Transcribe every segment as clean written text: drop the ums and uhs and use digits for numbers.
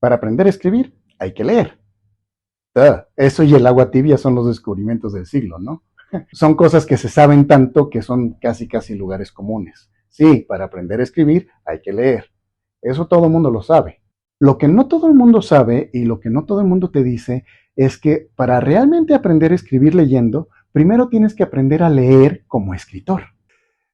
Para aprender a escribir, hay que leer. Eso y el agua tibia son los descubrimientos del siglo, ¿no? Son cosas que se saben tanto que son casi lugares comunes. Sí, para aprender a escribir hay que leer. Eso todo el mundo lo sabe. Lo que no todo el mundo sabe y lo que no todo el mundo te dice es que para realmente aprender a escribir leyendo, primero tienes que aprender a leer como escritor.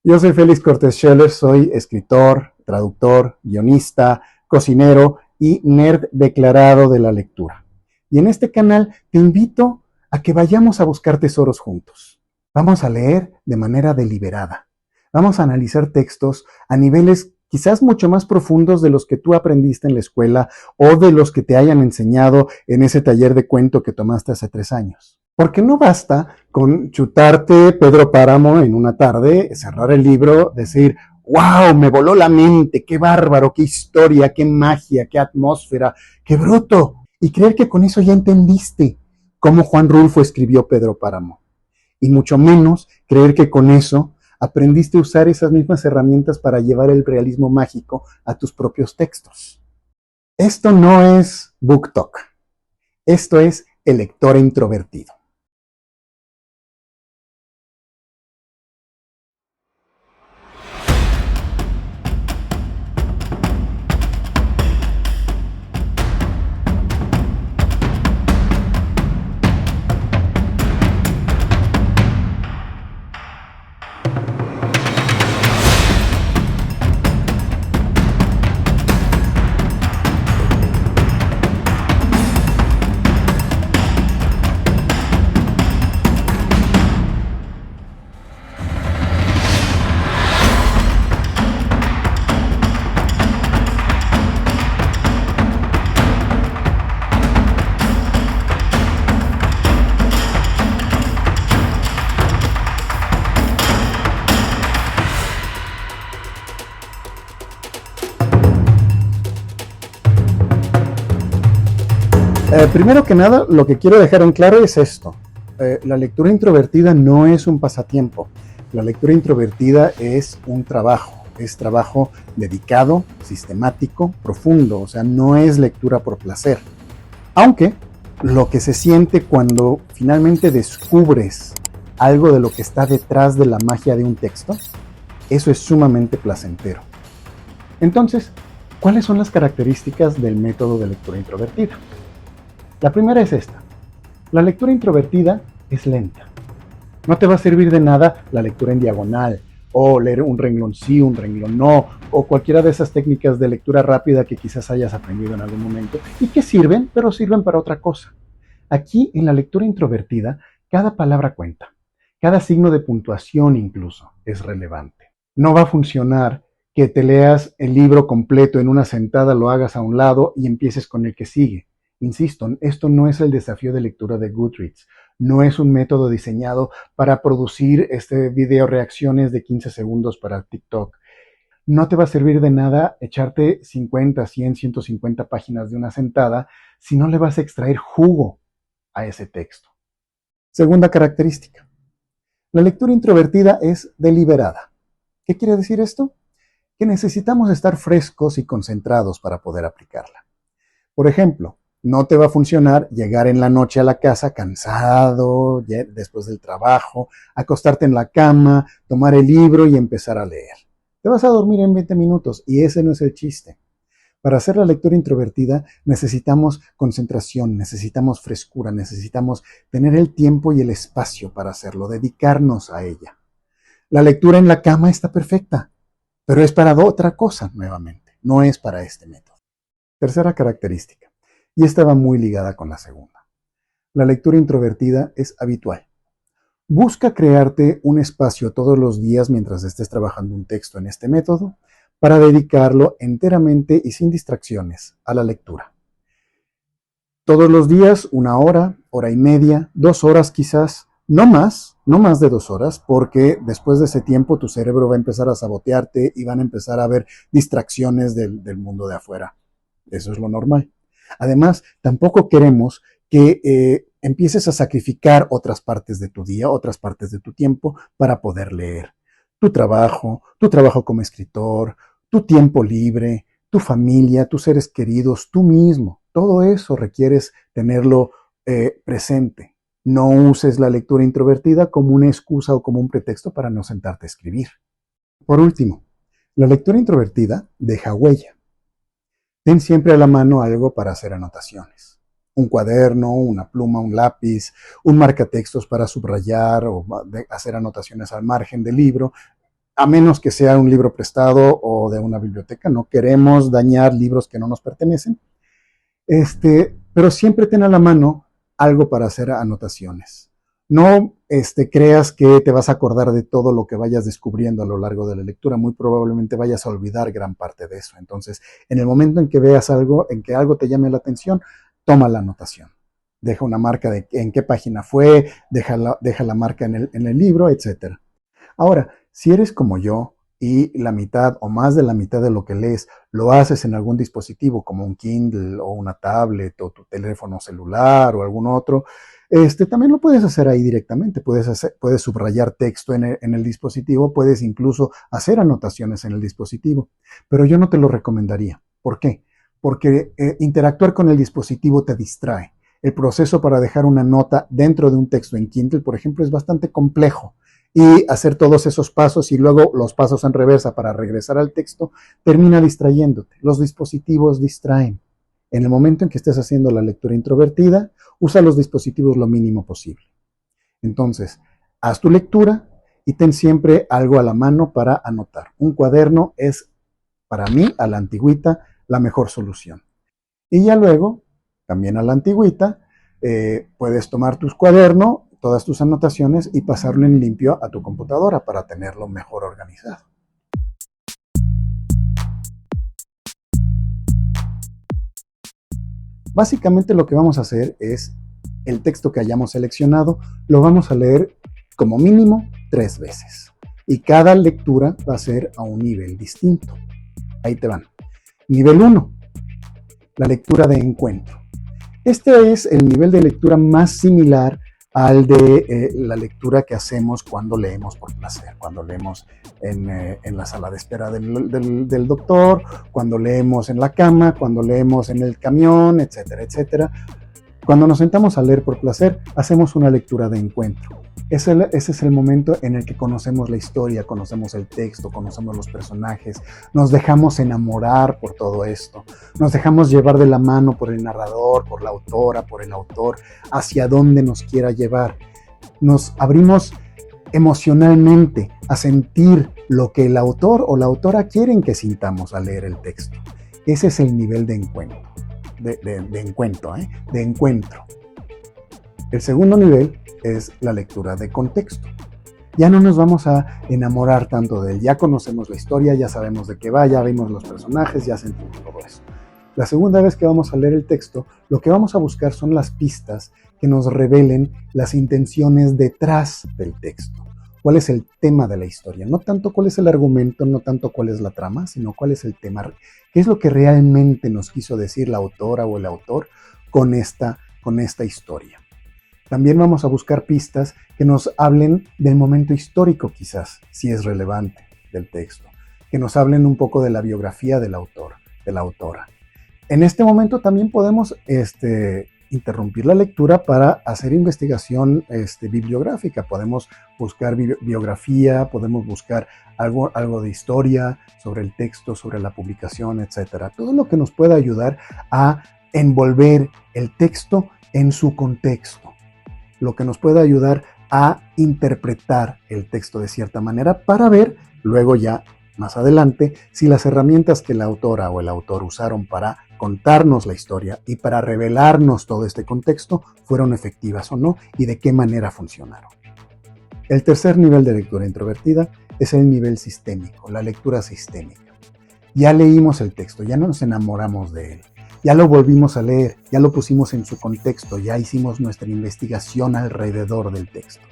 Yo soy Félix Cortés Scheller, soy escritor, traductor, guionista, cocinero y nerd declarado de la lectura. Y en este canal te invito a que vayamos a buscar tesoros juntos. Vamos a leer de manera deliberada. Vamos a analizar textos a niveles quizás mucho más profundos de los que tú aprendiste en la escuela o de los que te hayan enseñado en ese taller de cuento que tomaste hace 3 años. Porque no basta con chutarte Pedro Páramo en una tarde, cerrar el libro, decir, ¡wow! Me voló la mente, qué bárbaro, qué historia, qué magia, qué atmósfera, qué bruto. Y creer que con eso ya entendiste cómo Juan Rulfo escribió Pedro Páramo. Y mucho menos creer que con eso aprendiste a usar esas mismas herramientas para llevar el realismo mágico a tus propios textos. Esto no es Book Talk. Esto es el lector introvertido. Primero que nada, lo que quiero dejar en claro es esto. La lectura introvertida no es un pasatiempo. La lectura introvertida es un trabajo. Es trabajo dedicado, sistemático, profundo. O sea, no es lectura por placer. Aunque lo que se siente cuando finalmente descubres algo de lo que está detrás de la magia de un texto, eso es sumamente placentero. Entonces, ¿cuáles son las características del método de lectura introvertida? La primera es esta. La lectura introvertida es lenta. No te va a servir de nada la lectura en diagonal, o leer un renglón sí, un renglón no, o cualquiera de esas técnicas de lectura rápida que quizás hayas aprendido en algún momento y que sirven, pero sirven para otra cosa. Aquí, en la lectura introvertida, cada palabra cuenta. Cada signo de puntuación incluso es relevante. No va a funcionar que te leas el libro completo en una sentada, lo hagas a un lado y empieces con el que sigue. Insisto, esto no es el desafío de lectura de Goodreads. No es un método diseñado para producir video reacciones de 15 segundos para TikTok. No te va a servir de nada echarte 50, 100, 150 páginas de una sentada si no le vas a extraer jugo a ese texto. Segunda característica. La lectura introvertida es deliberada. ¿Qué quiere decir esto? Que necesitamos estar frescos y concentrados para poder aplicarla. Por ejemplo, no te va a funcionar llegar en la noche a la casa cansado, después del trabajo, acostarte en la cama, tomar el libro y empezar a leer. Te vas a dormir en 20 minutos y ese no es el chiste. Para hacer la lectura introvertida necesitamos concentración, necesitamos frescura, necesitamos tener el tiempo y el espacio para hacerlo, dedicarnos a ella. La lectura en la cama está perfecta, pero es para otra cosa nuevamente, no es para este método. Tercera característica. Y esta va muy ligada con la segunda. La lectura introvertida es habitual. Busca crearte un espacio todos los días mientras estés trabajando un texto en este método para dedicarlo enteramente y sin distracciones a la lectura. Todos los días, 1 hora, hora y media, 2 horas quizás, no más de 2 horas, porque después de ese tiempo tu cerebro va a empezar a sabotearte y van a empezar a haber distracciones del mundo de afuera. Eso es lo normal. Además, tampoco queremos que empieces a sacrificar otras partes de tu día, otras partes de tu tiempo para poder leer. Tu trabajo como escritor, tu tiempo libre, tu familia, tus seres queridos, tú mismo. Todo eso requieres tenerlo presente. No uses la lectura introvertida como una excusa o como un pretexto para no sentarte a escribir. Por último, la lectura introvertida deja huella. Ten siempre a la mano algo para hacer anotaciones. Un cuaderno, una pluma, un lápiz, un marcatextos para subrayar o hacer anotaciones al margen del libro, a menos que sea un libro prestado o de una biblioteca. No queremos dañar libros que no nos pertenecen. Pero siempre ten a la mano algo para hacer anotaciones. No creas que te vas a acordar de todo lo que vayas descubriendo a lo largo de la lectura. Muy probablemente vayas a olvidar gran parte de eso. Entonces, en el momento en que veas algo, en que algo te llame la atención, toma la anotación. Deja una marca de en qué página fue, deja la marca en el libro, etc. Ahora, si eres como yo y la mitad o más de la mitad de lo que lees lo haces en algún dispositivo como un Kindle o una tablet o tu teléfono celular o algún otro, también lo puedes hacer ahí directamente. Puedes subrayar texto en el dispositivo, puedes incluso hacer anotaciones en el dispositivo, pero yo no te lo recomendaría. ¿Por qué? Porque interactuar con el dispositivo te distrae. El proceso para dejar una nota dentro de un texto en Kindle, por ejemplo, es bastante complejo. Y hacer todos esos pasos y luego los pasos en reversa para regresar al texto termina distrayéndote. Los dispositivos distraen. En el momento en que estés haciendo la lectura introvertida, usa los dispositivos lo mínimo posible. Entonces, haz tu lectura y ten siempre algo a la mano para anotar. Un cuaderno es, para mí, a la antigüita, la mejor solución. Y ya luego, también a la antigüita, puedes tomar tu cuaderno, todas tus anotaciones y pasarlo en limpio a tu computadora para tenerlo mejor organizado. Básicamente lo que vamos a hacer es el texto que hayamos seleccionado, lo vamos a leer como mínimo 3 veces. Y cada lectura va a ser a un nivel distinto. Ahí te van. Nivel 1, la lectura de encuentro. Este es el nivel de lectura más similar al de la lectura que hacemos cuando leemos por placer, cuando leemos en la sala de espera del doctor, cuando leemos en la cama, cuando leemos en el camión, etcétera, etcétera. Cuando nos sentamos a leer por placer, hacemos una lectura de encuentro. Ese es el momento en el que conocemos la historia, conocemos el texto, conocemos los personajes, nos dejamos enamorar por todo esto, nos dejamos llevar de la mano por el narrador, por la autora, por el autor, hacia donde nos quiera llevar. Nos abrimos emocionalmente a sentir lo que el autor o la autora quieren que sintamos al leer el texto. Ese es el nivel de encuentro. De encuentro. El segundo nivel es la lectura de contexto. Ya no nos vamos a enamorar tanto de él, ya conocemos la historia, ya sabemos de qué va, ya vimos los personajes, ya sentimos todo eso. La segunda vez que vamos a leer el texto, lo que vamos a buscar son las pistas que nos revelen las intenciones detrás del texto. ¿Cuál es el tema de la historia? No tanto cuál es el argumento, no tanto cuál es la trama, sino cuál es el tema. ¿Qué es lo que realmente nos quiso decir la autora o el autor con esta historia? También vamos a buscar pistas que nos hablen del momento histórico, quizás, si es relevante, del texto. Que nos hablen un poco de la biografía del autor, de la autora. En este momento también podemos interrumpir la lectura para hacer investigación bibliográfica. Podemos buscar biografía, podemos buscar algo de historia sobre el texto, sobre la publicación, etc. Todo lo que nos pueda ayudar a envolver el texto en su contexto. Lo que nos pueda ayudar a interpretar el texto de cierta manera para ver luego ya más adelante si las herramientas que la autora o el autor usaron para contarnos la historia y para revelarnos todo este contexto fueron efectivas o no y de qué manera funcionaron. El tercer nivel de lectura introvertida es el nivel sistémico, la lectura sistémica. Ya leímos el texto, ya no nos enamoramos de él, ya lo volvimos a leer, ya lo pusimos en su contexto, ya hicimos nuestra investigación alrededor del texto.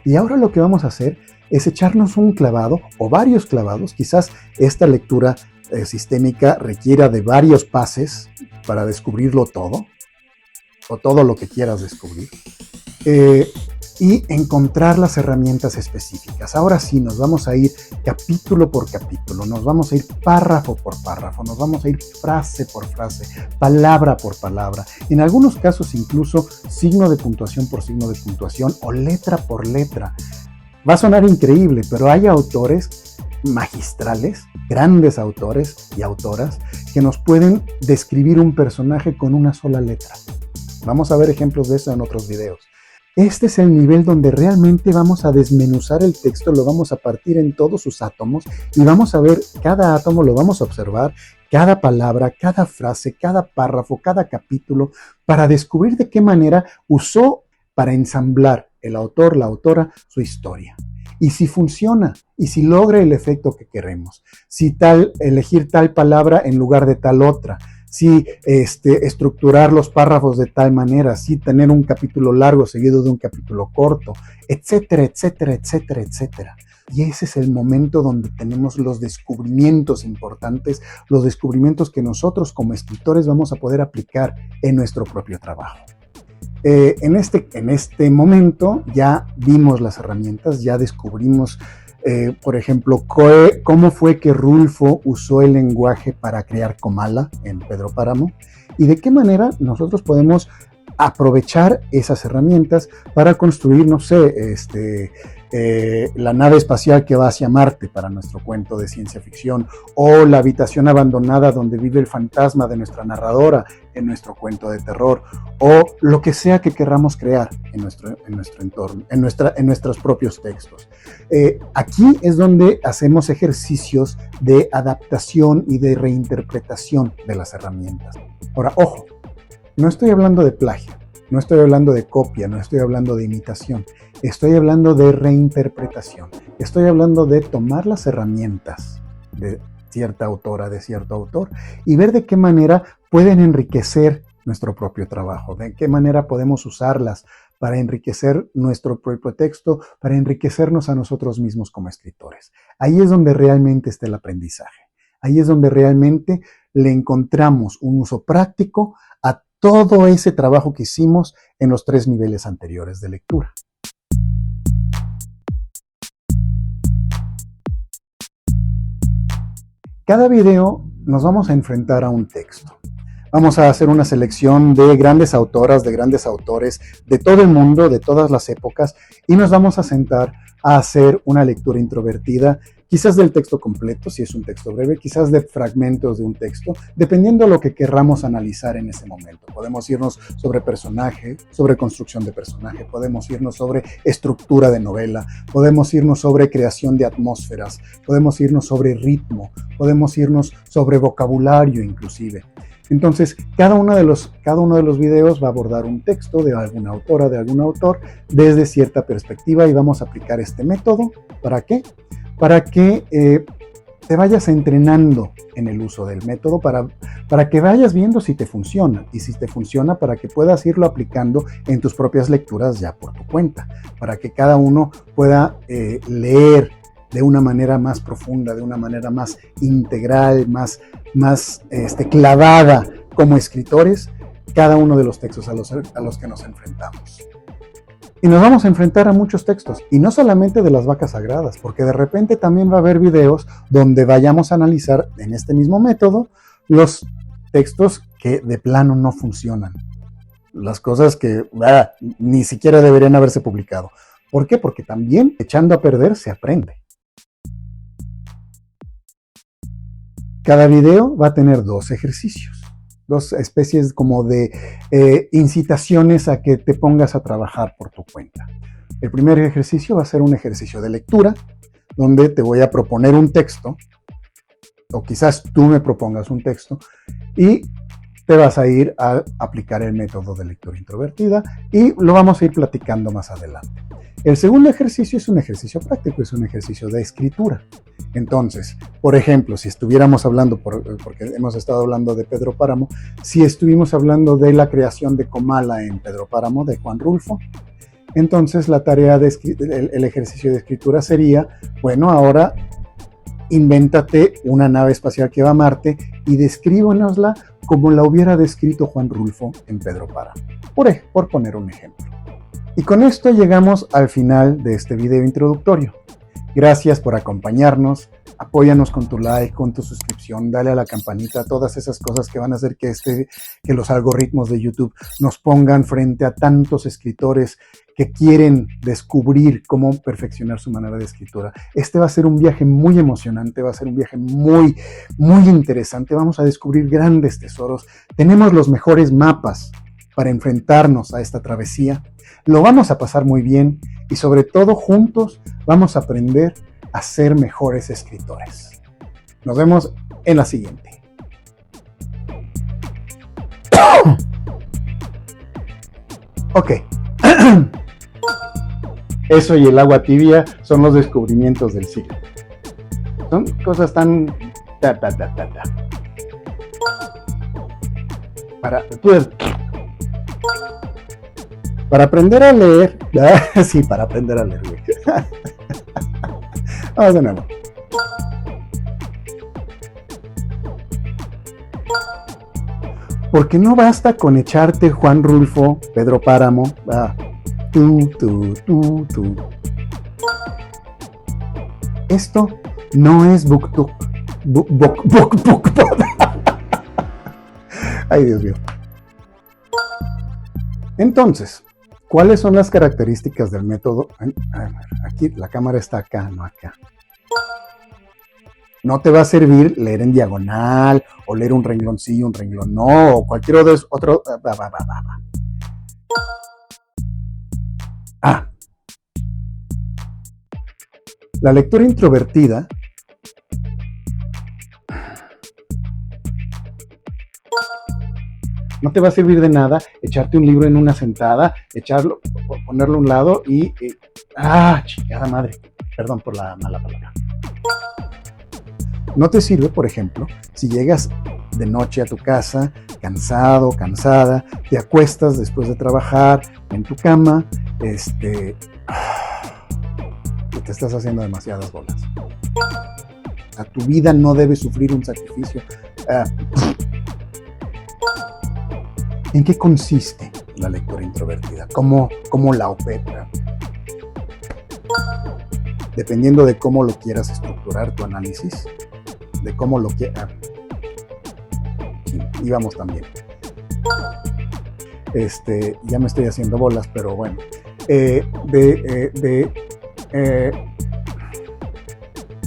Y ahora lo que vamos a hacer es echarnos un clavado o varios clavados. Quizás esta lectura sistémica requiera de varios pases para descubrirlo todo, o todo lo que quieras descubrir. y encontrar las herramientas específicas. Ahora sí, nos vamos a ir capítulo por capítulo, nos vamos a ir párrafo por párrafo, nos vamos a ir frase por frase, palabra por palabra, en algunos casos incluso signo de puntuación por signo de puntuación o letra por letra. Va a sonar increíble, pero hay autores magistrales, grandes autores y autoras que nos pueden describir un personaje con una sola letra. Vamos a ver ejemplos de eso en otros videos. Este es el nivel donde realmente vamos a desmenuzar el texto, lo vamos a partir en todos sus átomos y vamos a ver cada átomo, lo vamos a observar, cada palabra, cada frase, cada párrafo, cada capítulo, para descubrir de qué manera usó para ensamblar el autor, la autora, su historia. Y si funciona, y si logra el efecto que queremos, si elegir tal palabra en lugar de tal otra, si estructurar los párrafos de tal manera, si tener un capítulo largo seguido de un capítulo corto, etcétera, etcétera, etcétera, etcétera. Y ese es el momento donde tenemos los descubrimientos importantes, los descubrimientos que nosotros como escritores vamos a poder aplicar en nuestro propio trabajo. En este momento ya vimos las herramientas, ya descubrimos, por ejemplo, cómo fue que Rulfo usó el lenguaje para crear Comala en Pedro Páramo y de qué manera nosotros podemos aprovechar esas herramientas para construir, no sé, la nave espacial que va hacia Marte para nuestro cuento de ciencia ficción, o la habitación abandonada donde vive el fantasma de nuestra narradora en nuestro cuento de terror, o lo que sea que querramos crear en nuestro entorno, en nuestros propios textos. Aquí es donde hacemos ejercicios de adaptación y de reinterpretación de las herramientas. Ahora, ojo, no estoy hablando de plagio, no estoy hablando de copia, no estoy hablando de imitación, estoy hablando de reinterpretación, estoy hablando de tomar las herramientas de cierta autora, de cierto autor, y ver de qué manera pueden enriquecer nuestro propio trabajo, de qué manera podemos usarlas para enriquecer nuestro propio texto, para enriquecernos a nosotros mismos como escritores. Ahí es donde realmente está el aprendizaje, ahí es donde realmente le encontramos un uso práctico a todo ese trabajo que hicimos en los 3 niveles anteriores de lectura. Cada video nos vamos a enfrentar a un texto. Vamos a hacer una selección de grandes autoras, de grandes autores de todo el mundo, de todas las épocas, y nos vamos a sentar a hacer una lectura introvertida, quizás del texto completo, si es un texto breve, quizás de fragmentos de un texto, dependiendo de lo que querramos analizar en ese momento. Podemos irnos sobre personaje, sobre construcción de personaje, podemos irnos sobre estructura de novela, podemos irnos sobre creación de atmósferas, podemos irnos sobre ritmo, podemos irnos sobre vocabulario inclusive. Entonces, cada uno de los videos va a abordar un texto de alguna autora, de algún autor, desde cierta perspectiva, y vamos a aplicar este método. ¿Para qué? Para que te vayas entrenando en el uso del método, para que vayas viendo si te funciona, y si te funciona, para que puedas irlo aplicando en tus propias lecturas ya por tu cuenta, para que cada uno pueda leer de una manera más profunda, de una manera más integral, más clavada como escritores, cada uno de los textos a los que nos enfrentamos. Y nos vamos a enfrentar a muchos textos, y no solamente de las vacas sagradas, porque de repente también va a haber videos donde vayamos a analizar en este mismo método los textos que de plano no funcionan, las cosas que ni siquiera deberían haberse publicado. ¿Por qué? Porque también echando a perder se aprende. Cada video va a tener 2 ejercicios, 2 especies como de incitaciones a que te pongas a trabajar por tu cuenta. El primer ejercicio va a ser un ejercicio de lectura, donde te voy a proponer un texto, o quizás tú me propongas un texto, y te vas a ir a aplicar el método de lectura introvertida, y lo vamos a ir platicando más adelante. El segundo ejercicio es un ejercicio práctico, es un ejercicio de escritura. Entonces, por ejemplo, si estuviéramos hablando, porque hemos estado hablando de Pedro Páramo, si estuvimos hablando de la creación de Comala en Pedro Páramo, de Juan Rulfo, entonces la tarea el ejercicio de escritura sería, bueno, ahora invéntate una nave espacial que va a Marte y descríbanosla como la hubiera descrito Juan Rulfo en Pedro Páramo, por poner un ejemplo. Y con esto llegamos al final de este video introductorio. Gracias por acompañarnos. Apóyanos con tu like, con tu suscripción, dale a la campanita, todas esas cosas que van a hacer que los algoritmos de YouTube nos pongan frente a tantos escritores que quieren descubrir cómo perfeccionar su manera de escritura. Este va a ser un viaje muy emocionante, va a ser un viaje muy, muy interesante. Vamos a descubrir grandes tesoros. Tenemos los mejores mapas para enfrentarnos a esta travesía. Lo vamos a pasar muy bien y sobre todo juntos vamos a aprender a ser mejores escritores. Nos vemos en la siguiente. Ok. Eso y el agua tibia son los descubrimientos del siglo. Son cosas tan... Para aprender a leer... Sí, para aprender a leer, güey. Vamos de nuevo. Porque no basta con echarte Juan Rulfo, Pedro Páramo, tú. Esto no es BookTube. Ay, Dios mío. Entonces, ¿cuáles son las características del método? Aquí, la cámara está acá, no acá. No te va a servir leer en diagonal, o leer un renglón sí, un renglón no, o cualquier otro. La lectura introvertida no te va a servir de nada echarte un libro en una sentada, echarlo, ponerlo a un lado y chingada madre, perdón por la mala palabra. No te sirve, por ejemplo, si llegas de noche a tu casa, cansado, cansada, te acuestas después de trabajar en tu cama, y te estás haciendo demasiadas bolas. Tu vida no debe sufrir un sacrificio. ¿En qué consiste la lectura introvertida? ¿Cómo la opera? Dependiendo de cómo lo quieras estructurar tu análisis, de cómo lo quieras... Sí, íbamos también. Ya me estoy haciendo bolas, pero bueno.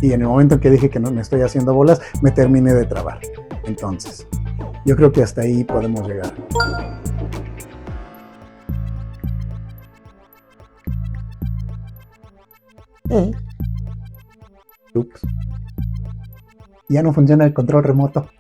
Y en el momento en que dije que no me estoy haciendo bolas, me terminé de trabar. Entonces, yo creo que hasta ahí podemos llegar. Ups. Ya no funciona el control remoto.